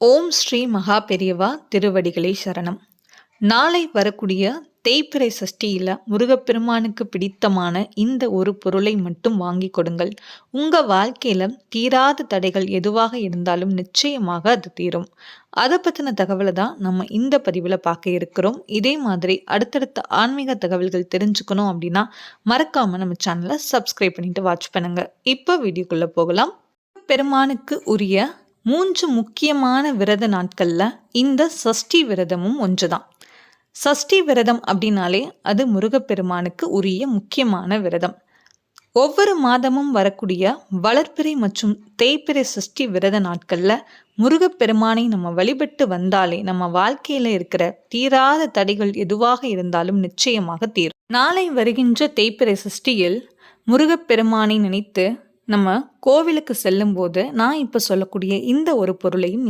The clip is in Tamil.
ஓம் ஸ்ரீ மகா பெரியவா திருவடிகளே சரணம். நாளை வரக்கூடிய தேய்பிறை சஷ்டியில் முருகப்பெருமானுக்கு பிடித்தமான இந்த ஒரு பொருளை மட்டும் வாங்கி கொடுங்கள். உங்கள் வாழ்க்கையில் தீராத தடைகள் எதுவாக இருந்தாலும் நிச்சயமாக அது தீரும். அதை பற்றின தகவலை தான் நம்ம இந்த பதிவில் பார்க்க இருக்கிறோம். இதே மாதிரி அடுத்தடுத்த ஆன்மீக தகவல்கள் தெரிஞ்சுக்கணும் அப்படின்னா மறக்காமல் நம்ம சேனலை சப்ஸ்கிரைப் பண்ணிட்டு வாட்ச் பண்ணுங்கள். இப்போ வீடியோக்குள்ளே போகலாம். பெருமானுக்கு உரிய 3 முக்கியமான விரத நாட்கள்ல இந்த சஷ்டி விரதமும் ஒன்றுதான். சஷ்டி விரதம் அப்படின்னாலே அது முருகப்பெருமானுக்கு உரிய முக்கியமான விரதம். ஒவ்வொரு மாதமும் வரக்கூடிய வளர்பிறை மற்றும் தேய்பிறை சஷ்டி விரத நாட்கள்ல முருகப்பெருமானை நம்ம வழிபட்டு வந்தாலே நம்ம வாழ்க்கையில இருக்கிற தீராத தடைகள் எதுவாக இருந்தாலும் நிச்சயமாக தீரும். நாளை வருகின்ற தேய்பிறை சஷ்டியில் முருகப்பெருமானை நினைத்து நம்ம கோவிலுக்கு செல்லும்போது நான் இப்போ சொல்லக்கூடிய இந்த ஒரு பொருளையும்